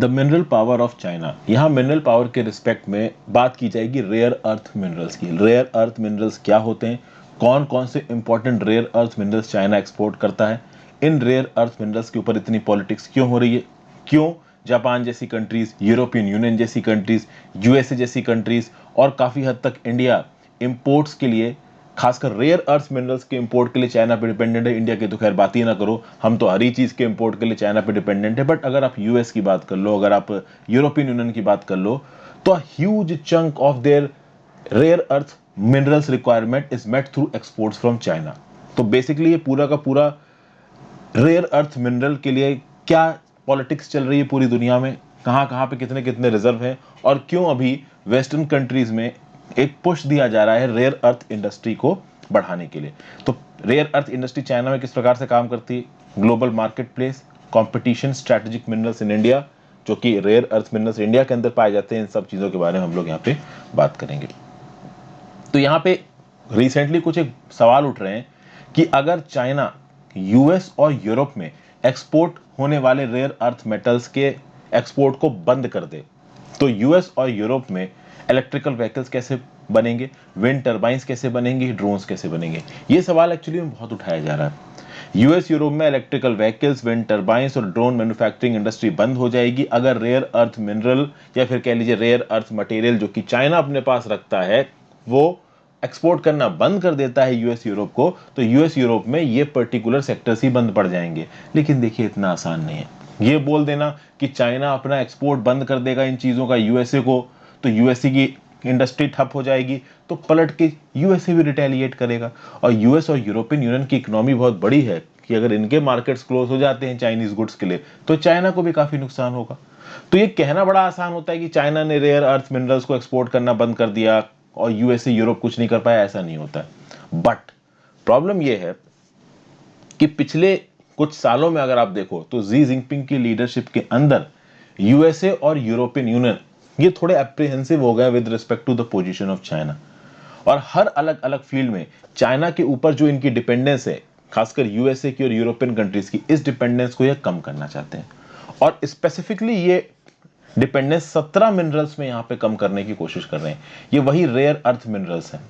The mineral power of China. यहाँ mineral power के respect में बात की जाएगी रेयर अर्थ मिनरल्स की। रेयर अर्थ मिनरल्स क्या होते हैं, कौन कौन से important rare earth minerals China export करता है, इन रेयर अर्थ मिनरल्स के ऊपर इतनी पॉलिटिक्स क्यों हो रही है, क्यों जापान जैसी कंट्रीज, यूरोपियन यूनियन जैसी कंट्रीज, यूएसए जैसी कंट्रीज और काफी हद तक इंडिया इंपोर्ट्स के लिए, खासकर रेयर अर्थ मिनरल्स के इंपोर्ट के लिए चाइना पे डिपेंडेंट है। इंडिया की तो खैर बात ही ना करो, हम तो हर ही चीज के इंपोर्ट के लिए चाइना पे डिपेंडेंट है। बट अगर आप यूएस की बात कर लो, अगर आप यूरोपियन यूनियन की बात कर लो, तो huge chunk of their rare earth minerals requirement is met through exports from China. तो बेसिकली ये पूरा का पूरा रेयर अर्थ मिनरल के लिए क्या पॉलिटिक्स चल रही है पूरी दुनिया में, कहां कहां पे कितने कितने रिजर्व हैं, और क्यों अभी वेस्टर्न कंट्रीज में एक पुश दिया जा रहा है रेयर अर्थ इंडस्ट्री को बढ़ाने के लिए। तो रेयर अर्थ इंडस्ट्री चाइना में किस प्रकार से काम करती है, global market place, competition, strategic minerals in India, जो कि रेयर अर्थ मिनरल्स इंडिया के अंदर पाए जाते हैं, इन सब चीजों के बारे में हम लोग यहाँ पे बात करेंगे। तो यहाँ पे रिसेंटली कुछ एक सवाल उठ रहे हैं कि अगर चाइना यूएस और यूरोप में एक्सपोर्ट होने वाले रेयर अर्थ मेटल्स के एक्सपोर्ट को बंद कर दे, तो यूएस और यूरोप में इलेक्ट्रिकल व्हीकल्स कैसे बनेंगे, विंड टर्बाइंस कैसे बनेंगे, ड्रोन्स कैसे बनेंगे। ये सवाल एक्चुअली में बहुत उठाया जा रहा है। यूएस यूरोप में इलेक्ट्रिकल व्हीकल्स, विंड टर्बाइंस और ड्रोन मैन्युफैक्चरिंग इंडस्ट्री बंद हो जाएगी अगर रेयर अर्थ मिनरल या फिर कह लीजिए रेयर अर्थ मटेरियल जो कि चाइना अपने पास रखता है वो एक्सपोर्ट करना बंद कर देता है यूएस यूरोप को। तो यूएस यूरोप में ये पर्टिकुलर सेक्टर्स ही बंद पड़ जाएंगे। लेकिन देखिए इतना आसान नहीं है ये बोल देना कि चाइना अपना एक्सपोर्ट बंद कर देगा इन चीजों का यूएसए को, तो यूएसए की इंडस्ट्री ठप हो जाएगी, तो पलट के यूएसए भी रिटेलिएट करेगा। और यूएस और यूरोपियन यूनियन की इकोनॉमी बहुत बड़ी है कि अगर इनके मार्केट्स क्लोज हो जाते हैं चाइनीज गुड्स के लिए तो चाइना को भी काफी नुकसान होगा। तो ये कहना बड़ा आसान होता है कि चाइना ने रेयर अर्थ मिनरल्स को एक्सपोर्ट करना बंद कर दिया और यूएसए यूरोप कुछ नहीं कर पाया, ऐसा नहीं होता है। बट प्रॉब्लम यह है कि पिछले कुछ सालों में अगर आप देखो तो जी जिनपिंग की लीडरशिप के अंदर यूएसए और यूरोपियन यूनियन ये थोड़े एप्रीहेंसिव हो गए with respect to the position of China, और हर अलग अलग फील्ड में चाइना के ऊपर जो इनकी डिपेंडेंस है, खासकर यूएसए की और यूरोपियन कंट्रीज की, इस डिपेंडेंस को ये कम करना चाहते हैं। और स्पेसिफिकली ये डिपेंडेंस 17 मिनरल्स में यहां पे कम करने की कोशिश कर रहे हैं। ये वही रेयर अर्थ मिनरल्स हैं।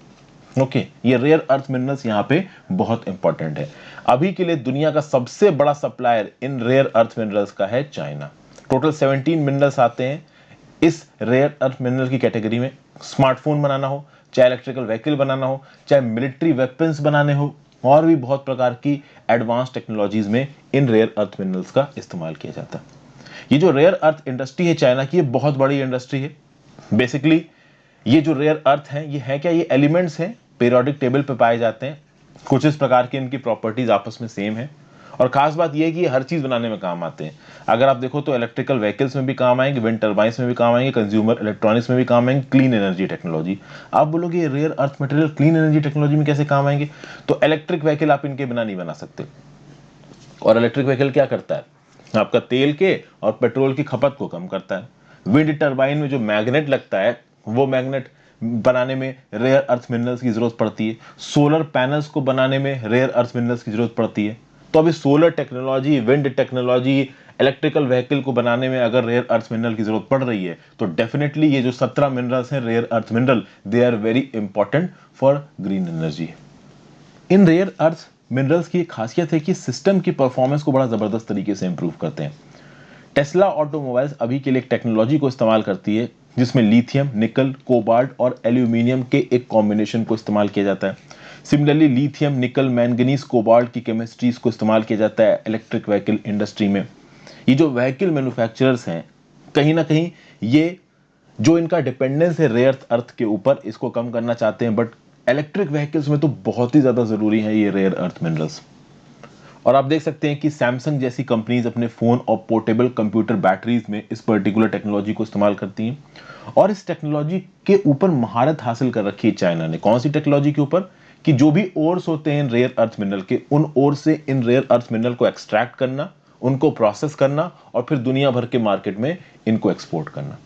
ओके, ये रेयर अर्थ मिनरल्स यहां पे बहुत इंपॉर्टेंट है। अभी के लिए दुनिया का सबसे बड़ा सप्लायर इन रेयर अर्थ मिनरल्स का है चाइना। टोटल 17 मिनरल्स आते हैं इस रेयर अर्थ मिनरल की कैटेगरी में। स्मार्टफोन बनाना हो, चाहे इलेक्ट्रिकल व्हीकल बनाना हो, चाहे मिलिट्री वेपन्स बनाने हो, और भी बहुत प्रकार की एडवांस टेक्नोलॉजीज में इन रेयर अर्थ मिनरल्स का इस्तेमाल किया जाता है। ये जो रेयर अर्थ इंडस्ट्री है चाइना की, ये बहुत बड़ी इंडस्ट्री है। बेसिकली ये जो रेयर अर्थ है ये है क्या, ये एलिमेंट्स हैं, पीरियोडिक टेबल पे पाए जाते हैं, कुछ इस प्रकार की इनकी प्रॉपर्टीज आपस में सेम है। और खास बात यह है कि ये हर चीज बनाने में काम आते हैं। अगर आप देखो तो इलेक्ट्रिकल व्हीकल्स में भी काम आएंगे, विंड टर्बाइंस में भी काम आएंगे, कंज्यूमर इलेक्ट्रॉनिक्स में भी काम आएंगे, क्लीन एनर्जी टेक्नोलॉजी। आप बोलोगे rare earth material clean energy technology में कैसे काम आएंगे, तो इलेक्ट्रिक व्हीकल आप इनके बिना नहीं बना सकते। और इलेक्ट्रिक व्हीकल क्या करता है, आपका तेल के और पेट्रोल की खपत को कम करता है। विंड टरबाइन में जो मैग्नेट लगता है वो मैग्नेट बनाने में रेयर अर्थ मिनरल्स की जरूरत पड़ती है। सोलर पैनल्स को बनाने में रेयर अर्थ मिनरल्स की जरूरत पड़ती है। तो अभी solar technology, wind technology, electrical vehicle को बनाने में अगर रेयर अर्थ मिनरल की जरूरत पड़ रही है तो डेफिनेटली ये जो 17 मिनरल्स हैं rare earth mineral, they are very important for green energy. इन रेयर अर्थ मिनरल्स की खासियत है कि सिस्टम की परफॉर्मेंस को बड़ा जबरदस्त तरीके से इंप्रूव करते हैं। टेस्ला ऑटोमोबाइल्स अभी के लिए एक टेक्नोलॉजी को इस्तेमाल करती है जिसमें लिथियम, निकल, कोबाल्ट और एल्यूमिनियम के एक कॉम्बिनेशन को इस्तेमाल किया जाता है। सिमिलरली लिथियम, निकल, मैंगनीज, कोबाल्ट की केमिस्ट्रीज को इस्तेमाल किया जाता है इलेक्ट्रिक व्हीकल इंडस्ट्री में। ये जो व्हीकल मैन्युफैक्चरर्स हैं कहीं ना कहीं ये जो इनका डिपेंडेंस है रेयर अर्थ के ऊपर, इसको कम करना चाहते हैं। बट इलेक्ट्रिक व्हीकल्स में तो बहुत ही ज्यादा जरूरी है ये रेयर अर्थ मिनरल्स। और आप देख सकते हैं कि सैमसंग जैसी कंपनीज अपने फोन और पोर्टेबल कंप्यूटर बैटरीज में इस पर्टिकुलर टेक्नोलॉजी को इस्तेमाल करती हैं। और इस टेक्नोलॉजी के ऊपर महारत हासिल कर रखी है चाइना ने। कौन सी टेक्नोलॉजी के ऊपर, कि जो भी ओर्स होते हैं इन रेयर अर्थ मिनरल के, उन ओर से इन रेयर अर्थ मिनरल को एक्सट्रैक्ट करना, उनको प्रोसेस करना और फिर दुनिया भर के मार्केट में इनको एक्सपोर्ट करना।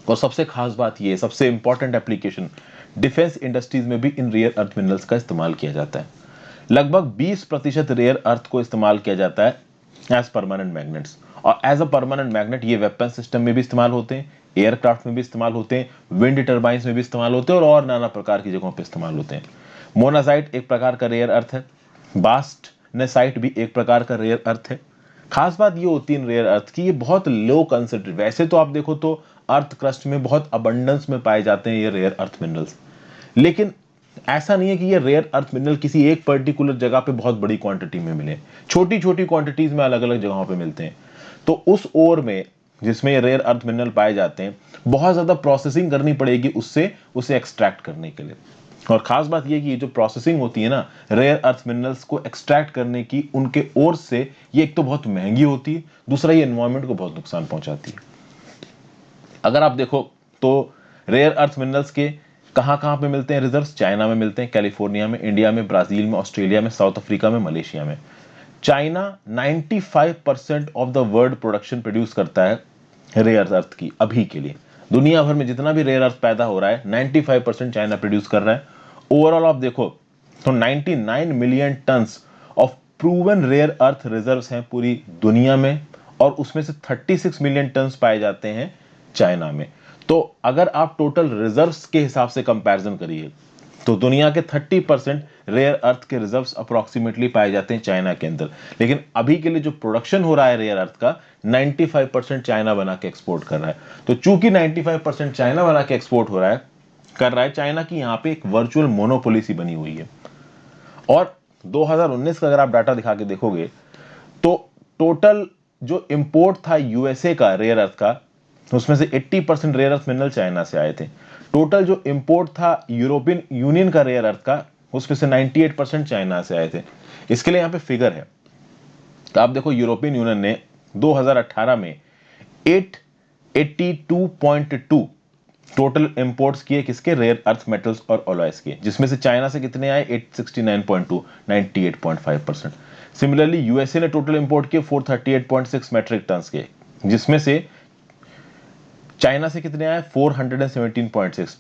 और सबसे खास बात यह, सबसे इंपॉर्टेंट एप्लीकेशन, डिफेंस इंडस्ट्रीज में भी इन रेयर अर्थ मिनरल्स का इस्तेमाल किया जाता है। लगभग 20% रेयर अर्थ को इस्तेमाल किया जाता है एज परमानेंट मैग्नेट्स। और एज अ परमानेंट मैग्नेट ये वेपन सिस्टम में भी इस्तेमाल होते हैं, एयरक्राफ्ट में भी इस्तेमाल होते हैं, विंड टर्बाइंस में भी इस्तेमाल होते हैं और नाना प्रकार की जगहों पर इस्तेमाल होते हैं। मोनाजाइट एक प्रकार का रेयर अर्थ है, बास्टनेसाइट भी एक प्रकार का रेयर अर्थ है। खास बात ये होती है इन रेयर अर्थ की, ये बहुत लो कंसेंट्रेट, वैसे तो आप देखो तो अर्थ क्रस्ट में बहुत अबंडेंस में पाए जाते हैं ये रेयर अर्थ मिनरल्स, लेकिन ऐसा नहीं है कि ये रेयर अर्थ मिनरल किसी एक पर्टिकुलर जगह पे बहुत बड़ी क्वांटिटी में मिले, छोटी छोटी क्वांटिटीज में अलग अलग जगहों पे मिलते हैं। तो उस ओर में जिसमें ये रेयर अर्थ मिनरल पाए जाते हैं, बहुत ज्यादा प्रोसेसिंग करनी पड़ेगी उससे उसे एक्सट्रैक्ट करने के लिए। और खास बात यह कि ये जो प्रोसेसिंग होती है ना रेयर अर्थ मिनरल्स को एक्सट्रैक्ट करने की, उनके ओर से ये एक तो बहुत महंगी होती है, दूसरा ये एनवायरमेंट को बहुत नुकसान पहुंचाती है। अगर आप देखो तो रेयर अर्थ मिनरल्स के कहां कहां पे मिलते हैं रिजर्व्स? चाइना में मिलते हैं, कैलिफोर्निया में, इंडिया में, ब्राजील में, ऑस्ट्रेलिया में, साउथ अफ्रीका में, मलेशिया में। China 95% of the world production produce करता है रेयर अर्थ की अभी के लिए। दुनिया भर में जितना भी रेयर अर्थ पैदा हो रहा है 95% चाइना प्रोड्यूस कर रहा है। ओवरऑल आप देखो तो 99 million tons of proven rare earth reserves हैं पूरी दुनिया में, और उसमें से 36 मिलियन टन्स पाए जाते हैं चाइना में। तो अगर आप टोटल रिजर्व्स के हिसाब से कंपैरिजन करिए तो दुनिया के 30% रेयर अर्थ के रिजर्व्स अप्रोक्सीमेटली पाए जाते हैं चाइना के अंदर। लेकिन अभी के लिए जो प्रोडक्शन हो रहा है रेयर अर्थ का 95% चाइना बना के एक्सपोर्ट कर रहा है। तो चूंकि 95% चाइना बना के एक्सपोर्ट हो रहा है कर रहा है, चाइना की यहां पे एक वर्चुअल मोनोपोली सी बनी हुई है। और 2019 का अगर आप डाटा दिखा के देखोगे तो टोटल जो इंपोर्ट था यूएसए का रेयर अर्थ का, उसमें से 80% रेयर अर्थ मिनरल चाइना से आए थे। टोटल जो इंपोर्ट था यूरोपियन यूनियन का रेयर अर्थ का, उसमें से 98% चाइना से आए थे। इसके लिए यहां पे फिगर है, तो आप देखो यूरोपियन यूनियन ने 2018 में 882.2 टोटल इंपोर्ट्स किए किसके? रेयर अर्थ मेटल्स और अलॉयज के, जिसमें से चाइना से कितने आए? 869.2, 98.5%। सिमिलरली यूएसए ने टोटल इंपोर्ट किए 438.6 मैट्रिक टन्स के, जिसमें से चाइना से कितने आए? 417.6।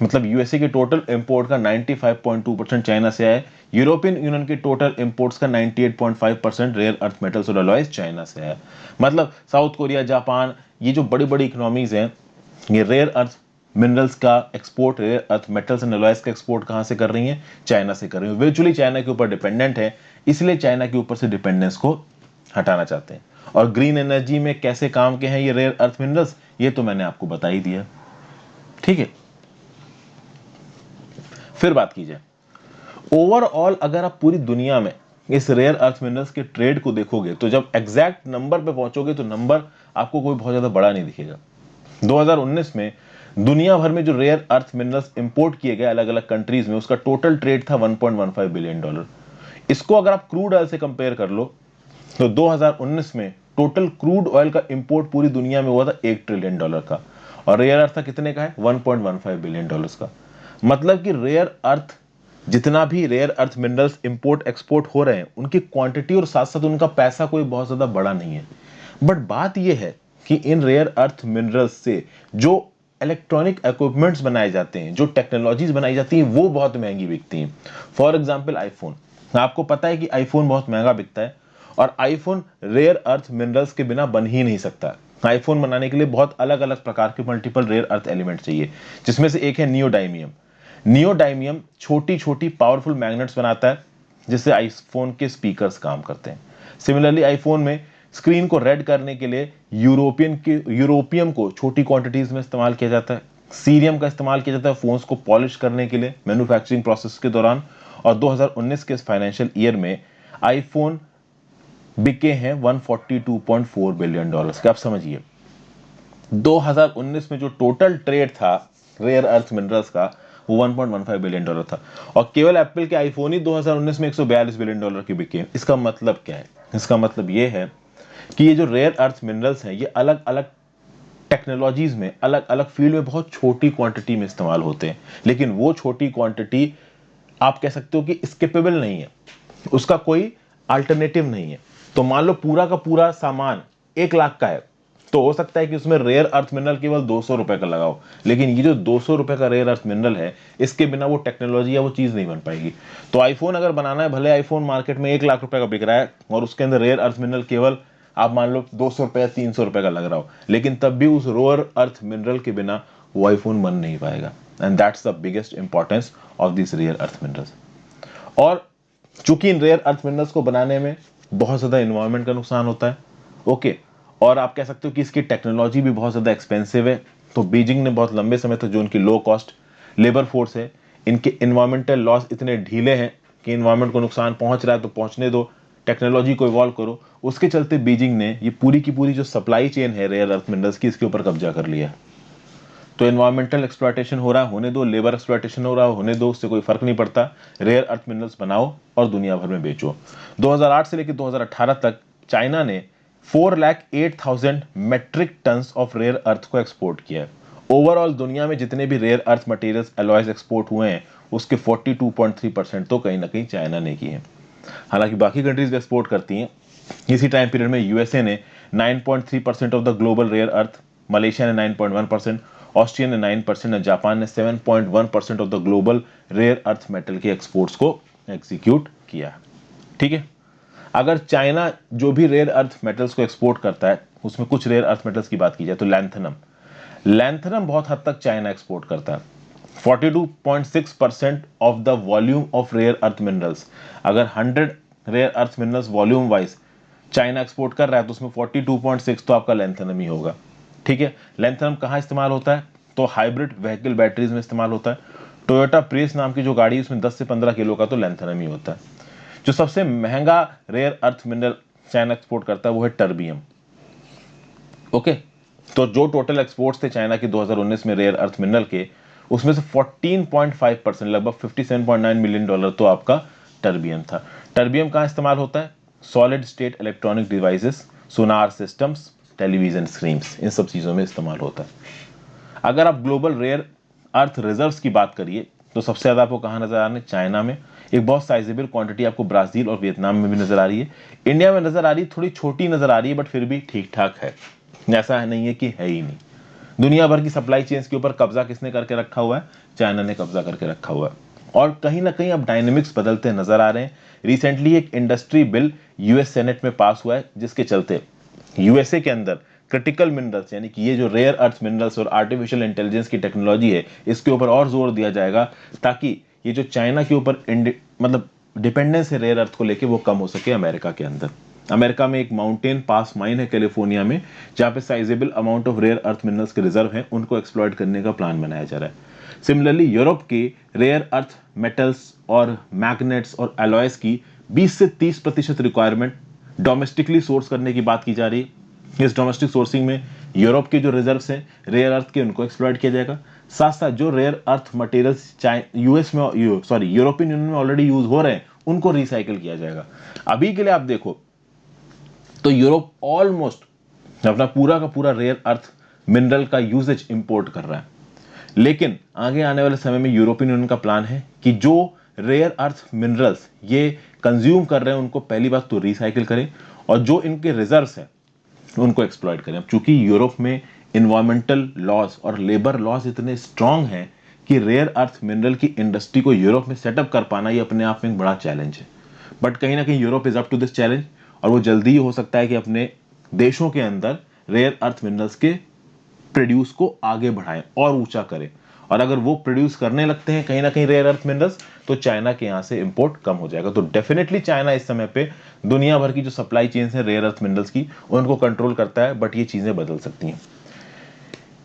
मतलब यूएसए के टोटल इंपोर्ट का 95.2% चाइना से आया। यूरोपियन यूनियन के टोटल इंपोर्ट्स का 98.5% रेयर अर्थ मेटल्स और अलॉयज चाइना से आया। मतलब साउथ कोरिया, जापान, ये जो बड़ी बड़ी इकोनॉमीज हैं, ये रेयर अर्थ मिनरल्स का export, rare earth metals and alloys का एक्सपोर्ट कहां से कर रही हैं? चाइना से कर रही हैं। वर्चुअली चाइना के ऊपर डिपेंडेंट है, इसलिए चाइना के ऊपर से डिपेंडेंस को हटाना चाहते हैं। और ग्रीन एनर्जी में कैसे काम के हैं ये रेयर अर्थ मिनरल्स, ये तो मैंने आपको बता ही दिया, ठीक है। फिर बात की जाए ओवरऑल, अगर आप पूरी दुनिया में इस रेयर अर्थ मिनरल्स के ट्रेड को देखोगे तो जब एग्जैक्ट नंबर पे पहुंचोगे तो नंबर आपको कोई बहुत ज्यादा बड़ा नहीं दिखेगा। 2019 में दुनिया भर में जो रेयर अर्थ मिनरल्स इंपोर्ट किए गए अलग अलग कंट्रीज में, उसका टोटल ट्रेड था $1.15 बिलियन। इसको अगर आप क्रूड ऑयल से कंपेयर कर लो तो 2019 में टोटल क्रूड ऑयल का इंपोर्ट पूरी दुनिया में हुआ था $1 ट्रिलियन का, और रेयर अर्थ का कितने का है? $1.15 बिलियन का। मतलब कि रेयर अर्थ, जितना भी rare earth minerals import export हो रहे हैं, उनकी क्वांटिटी और साथ साथ उनका पैसा कोई बहुत ज्यादा बड़ा नहीं है। बट बात यह है कि इन रेयर अर्थ मिनरल्स से जो इलेक्ट्रॉनिक इक्विपमेंट्स बनाए जाते हैं, जो टेक्नोलॉजीज बनाई जाती हैं, वो बहुत महंगी बिकती हैं। फॉर एग्जांपल आईफोन, आपको पता है कि आईफोन बहुत महंगा बिकता है, और आईफोन रेयर अर्थ मिनरल्स के बिना बन ही नहीं सकता। आईफोन बनाने के लिए बहुत अलग अलग प्रकार के मल्टीपल रेयर अर्थ एलिमेंट चाहिए, जिसमें से एक है नियोडाइमियम। नियोडाइमियम छोटी छोटी पावरफुल मैग्नेट्स बनाता है, जिससे आईफोन के स्पीकर्स काम करते हैं। सिमिलरली आईफोन में स्क्रीन को रेड करने के लिए यूरोपियम को छोटी क्वांटिटीज में इस्तेमाल किया जाता है। सीरियम का इस्तेमाल किया जाता है फोन्स को पॉलिश करने के लिए मैन्युफैक्चरिंग प्रोसेस के दौरान। और 2019 के इस फाइनेंशियल ईयर में आईफोन बिके हैं $142.4 बिलियन के। आप समझिए 2019 में जो टोटल ट्रेड था रेयर अर्थ मिनरल्स का, वो $1.15 बिलियन था, और केवल एप्पल के आईफोन ही 2019 में $142 बिलियन की बिके। इसका मतलब क्या है? इसका मतलब ये है कि ये जो रेयर अर्थ मिनरल्स हैं, ये अलग अलग टेक्नोलॉजीज में, अलग अलग फील्ड में बहुत छोटी क्वांटिटी में इस्तेमाल होते हैं, लेकिन वो छोटी क्वांटिटी आप कह सकते हो कि स्किपेबल नहीं है, उसका कोई अल्टरनेटिव नहीं है। तो मान लो पूरा का पूरा सामान 1 लाख का है, तो हो सकता है कि उसमें रेयर अर्थ मिनरल केवल 200 रुपए का लगाओ, लेकिन ये जो 200 रुपए का रेयर अर्थ मिनरल है, इसके बिना वो टेक्नोलॉजी या वो चीज नहीं बन पाएगी। तो आईफोन अगर बनाना है, भले आईफोन मार्केट में 1 लाख रुपए का बिक रहा है और उसके अंदर रेयर अर्थ मिनरल केवल आप मान लो 200 रुपए या 300 रुपए का लग रहा हो, लेकिन तब भी उस रेयर अर्थ मिनरल के बिना वो आईफोन बन नहीं पाएगा। And that's the biggest importance of this rare earth minerals. और चूंकि इन रेयर अर्थ मिनरल्स को बनाने में बहुत ज्यादा इन्वायरमेंट का नुकसान होता है, ओके, और आप कह सकते हो कि इसकी टेक्नोलॉजी भी बहुत ज्यादा एक्सपेंसिव है, तो बीजिंग ने बहुत लंबे समय तक जो उनकी लो कॉस्ट लेबर फोर्स है, इनके इन्वायरमेंटल लॉस इतने ढीले हैं कि इन्वायरमेंट को नुकसान पहुंच रहा है तो पहुंचने दो, टेक्नोलॉजी को इवॉल्व करो। उसके चलते बीजिंग ने ये पूरी की पूरी जो सप्लाई चेन है रेयर अर्थ मिनरल्स की, इसके ऊपर कब्जा कर लिया। तो एनवायरमेंटल एक्सप्लॉयटेशन हो रहा है, होने दो, लेबर एक्सप्लॉयटेशन हो रहा है, होने दो, उससे कोई फर्क नहीं पड़ता। रेयर अर्थ मिनरल्स बनाओ और दुनिया भर में बेचो। 2008 से लेकर 2018 तक चाइना ने 4,08,000 metric tons of rare earth को एक्सपोर्ट किया है। ओवरऑल दुनिया में जितने भी rare earth materials alloys export हुए हैं उसके 42.3% तो कहीं ना कहीं चाइना ने किए हैं। हालांकि बाकी कंट्रीज भी एक्सपोर्ट करती हैं। इसी टाइम पीरियड में यूएसए ने 9.3% of the global rare earth, Malaysia ने 9.1%, ऑस्ट्रिया ने 9% और जापान ने 7.1% of the global rare earth metal के एक्सपोर्ट्स को एग्जीक्यूट किया। ठीक है, अगर चाइना जो भी रेयर अर्थ मेटल्स को एक्सपोर्ट करता है उसमें कुछ रेयर अर्थ मेटल्स की बात की जाए तो लैंथनम, लैंथनम बहुत हद तक चाइना एक्सपोर्ट करता है। 42.6% of the volume of rare earth minerals, अगर 100 rare earth minerals volume wise China export कर रहा है तो उसमें 42.6 तो आपका लैंथनम ही होगा। ठीक है, लैंथनम कहाँ इस्तेमाल होता है, तो हाइब्रिड व्हीकल बैटरीज में इस्तेमाल होता है। टोयोटा प्रियस नाम की जो गाड़ी है उसमें 10 से 15 किलो का तो लैंथनम ही होता है। जो सबसे महंगा rare earth mineral China export करता है वो है टर्बियम। ओके, तो जो टोटल एक्सपोर्ट्स थे चाइना के 2019 में रेयर अर्थ मिनरल के, उसमें से 14.5% लगभग $57.9 मिलियन तो आपका टर्बियम था। टर्बियम कहाँ इस्तेमाल होता है, सॉलिड स्टेट इलेक्ट्रॉनिक डिवाइसेस, सोनार सिस्टम्स, टेलीविजन स्क्रीन्स, इन सब चीजों में इस्तेमाल होता है। अगर आप ग्लोबल रेयर अर्थ रिजर्व्स की बात करिए तो सबसे ज्यादा आपको कहां नजर आ रहे हैं, चाइना में। एक बहुत साइजेबल क्वांटिटी आपको ब्राजील और वियतनाम में भी नजर आ रही है। इंडिया में नजर आ रही है, थोड़ी छोटी नजर आ रही है बट फिर भी ठीक ठाक है, ऐसा नहीं है कि है ही नहीं। दुनिया भर की सप्लाई चेन्स के ऊपर कब्जा किसने करके रखा हुआ है, चाइना ने कब्जा करके रखा हुआ है। और कहीं ना कहीं अब डायनेमिक्स बदलते नजर आ रहे हैं। रिसेंटली एक इंडस्ट्री बिल यूएस सेनेट में पास हुआ है जिसके चलते यूएसए के अंदर क्रिटिकल मिनरल्स यानी कि ये जो रेयर अर्थ मिनरल्स और आर्टिफिशियल इंटेलिजेंस की टेक्नोलॉजी है इसके ऊपर और जोर दिया जाएगा, ताकि ये जो चाइना के ऊपर मतलब डिपेंडेंस है रेयर अर्थ को लेके वो कम हो सके अमेरिका के अंदर। अमेरिका में एक माउंटेन पास माइन है कैलिफोर्निया में, जहां पे sizable amount of rare earth minerals के रिजर्व हैं, उनको एक्सप्लॉइट करने का प्लान बनाया जा रहा है। सिमिलरली यूरोप के रेयर अर्थ मेटल्स और मैग्नेट्स और एलॉयज की 20 से 30% रिक्वायरमेंट डोमेस्टिकली सोर्स करने की बात की जा रही है। इस डोमेस्टिक सोर्सिंग में यूरोप के जो रिजर्व्स हैं रेयर अर्थ के उनको एक्सप्लॉइट किया जाएगा। साथ साथ जो रेयर अर्थ मटेरियल्स यूएस में यूरोपियन यूनियन में ऑलरेडी यूज हो रहे हैं उनको रिसाइकिल किया जाएगा। अभी के लिए आप देखो तो यूरोप ऑलमोस्ट अपना पूरा का पूरा रेयर अर्थ मिनरल का यूजेज इंपोर्ट कर रहा है, लेकिन आगे आने वाले समय में यूरोपियन यूनियन का प्लान है कि जो रेयर अर्थ मिनरल्स ये कंज्यूम कर रहे हैं उनको पहली बात तो रिसाइकिल करें और जो इनके रिजर्व्स हैं उनको एक्सप्लॉइट करें। अब चूंकि यूरोप में इन्वायरमेंटल लॉज और लेबर लॉज इतने स्ट्रांग हैं कि रेयर अर्थ मिनरल की इंडस्ट्री को यूरोप में सेटअप कर पाना ये अपने आप में एक बड़ा चैलेंज है। बट कहीं ना कहीं Europe is up to this challenge और वो जल्दी ही हो सकता है कि अपने देशों के अंदर रेयर अर्थ मिनरल्स के प्रोड्यूस को आगे बढ़ाएं और ऊंचा करें। और अगर वो प्रोड्यूस करने लगते हैं कहीं ना कहीं रेयर अर्थ मिनरल्स, तो चाइना के यहां से इंपोर्ट कम हो जाएगा। तो डेफिनेटली चाइना इस समय पे दुनिया भर की जो सप्लाई चेन है रेयर अर्थ मिनरल्स की उनको कंट्रोल करता है, बट ये चीजें बदल सकती हैं।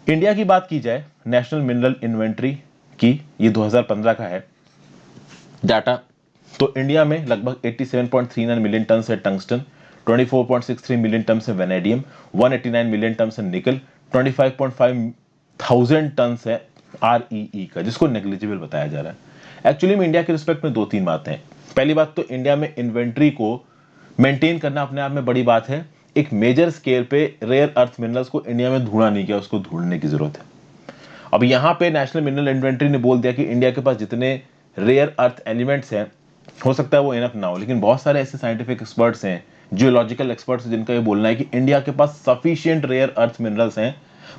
इंडिया की बात की जाए नेशनल मिनरल इन्वेंट्री की, ये 2015 का है डाटा, तो इंडिया में लगभग 87.39 मिलियन टन है टंगस्टन, 24.63 मिलियन टन है वेनेडियम, 189 मिलियन टन है निकल, 25.5 थाउजेंड टन है आरईई का, जिसको नेग्लिजिबल बताया जा रहा है। एक्चुअली में इंडिया के रिस्पेक्ट में दो तीन बातें हैं। पहली बात तो इंडिया में इन्वेंट्री को मेंटेन करना अपने आप में बड़ी बात है। एक मेजर स्केल पे रेयर अर्थ मिनरल्स को इंडिया में ढूंढा नहीं गया, उसको ढूंढने की जरूरत है। अब यहां पे नेशनल मिनरल इन्वेंट्री ने बोल दिया कि इंडिया के पास जितने रेयर अर्थ एलिमेंट्स हैं हो सकता है वो इनफ ना हो, लेकिन बहुत सारे ऐसे साइंटिफिक एक्सपर्ट्स हैं, जियोलॉजिकल एक्सपर्ट्स हैं, जिनका ये बोलना है कि इंडिया के पास सफिशिएंट रेयर अर्थ मिनरल्स हैं,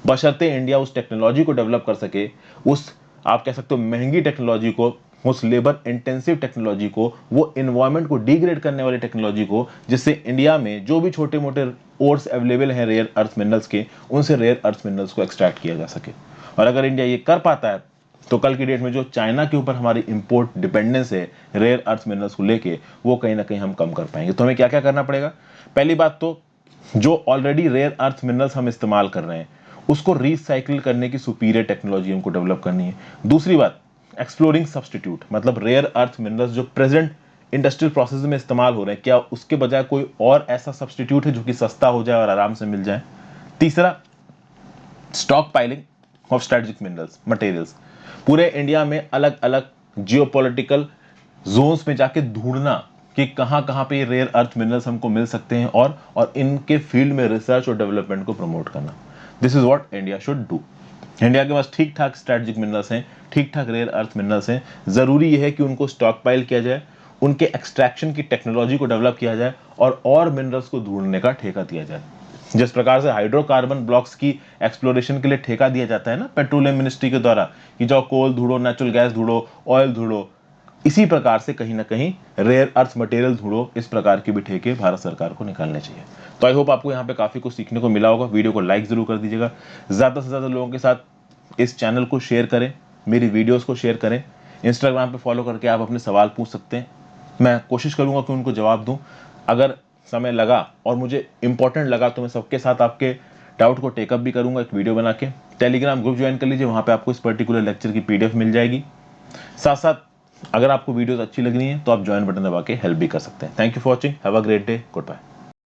बशर्ते इंडिया उस टेक्नोलॉजी को डेवलप कर सके, उस आप कह सकते हो महंगी टेक्नोलॉजी को उस लेबर इंटेंसिव टेक्नोलॉजी को, वो इन्वायरमेंट को डिग्रेड करने वाली टेक्नोलॉजी को, जिससे इंडिया में जो भी छोटे मोटे ओर्स अवेलेबल हैं रेयर अर्थ मिनरल्स के, उनसे रेयर अर्थ मिनरल्स को एक्सट्रैक्ट किया जा सके। और अगर इंडिया ये कर पाता है तो कल की डेट में जो चाइना के ऊपर हमारी इंपोर्ट डिपेंडेंस है रेयर अर्थ मिनरल्स को लेके, वो कहीं ना कहीं हम कम कर पाएंगे। तो हमें क्या क्या करना पड़ेगा? पहली बात तो जो ऑलरेडी रेयर अर्थ मिनरल्स हम इस्तेमाल कर रहे हैं उसको रिसाइकिल करने की सुपीरियर टेक्नोलॉजी हमको डेवलप करनी है। दूसरी बात, एक्सप्लोरिंग सब्स्टिट्यूट, मतलब रेयर अर्थ मिनरल्स जो प्रेजेंट इंडस्ट्रियल प्रोसेस में इस्तेमाल हो रहे हैं, क्या उसके बजाय कोई और ऐसा सब्स्टिट्यूट है जो कि सस्ता हो जाए और आराम से मिल जाए। तीसरा, stock piling of strategic minerals materials, पूरे इंडिया में अलग अलग जियोपॉलिटिकल जोन्स में जाके ढूंढना कि कहां कहां पे ये रेयर अर्थ मिनरल्स हमको मिल सकते हैं, और इनके फील्ड में रिसर्च और डेवलपमेंट को प्रमोट करना। This is what India should do. India के पास ठीक ठाक स्ट्रेटेजिक मिनरल्स हैं, ठीक ठाक रेयर अर्थ मिनरल्स हैं, जरूरी यह है कि उनको स्टॉक पाइल किया जाए, उनके एक्सट्रैक्शन की टेक्नोलॉजी को डेवलप किया जाए और मिनरल्स को ढूंढने का ठेका दिया जाए। जिस प्रकार से हाइड्रोकार्बन ब्लॉक्स की एक्सप्लोरेशन के लिए ठेका दिया जाता है ना पेट्रोलियम मिनिस्ट्री के द्वारा, कि जाओ कोल ढूंढो, नेचुरल गैस ढूंढो, ऑयल ढूंढो, इसी प्रकार से कहीं ना कहीं रेयर अर्थ मटेरियल ढूंढो, इस प्रकार के भी ठेके भारत सरकार को निकालने चाहिए। तो आई होप आपको यहाँ पे काफी कुछ सीखने को मिला होगा। वीडियो को लाइक जरूर कर दीजिएगा, ज्यादा से ज्यादा लोगों के साथ इस चैनल को शेयर करें, मेरी वीडियोस को शेयर करें। इंस्टाग्राम पे फॉलो करके आप अपने सवाल पूछ सकते हैं, मैं कोशिश करूंगा कि उनको जवाब दूं। अगर समय लगा और मुझे इंपॉर्टेंट लगा तो मैं सबके साथ आपके डाउट को टेकअप भी करूंगा एक वीडियो बना के। टेलीग्राम ग्रुप ज्वाइन कर लीजिए, वहां पे आपको इस पर्टिकुलर लेक्चर की पीडीएफ मिल जाएगी। साथ साथ अगर आपको वीडियोस अच्छी लग रही हैं तो आप ज्वाइन बटन दबा के हेल्प भी कर सकते हैं। Thank you for watching, have a great day, good bye.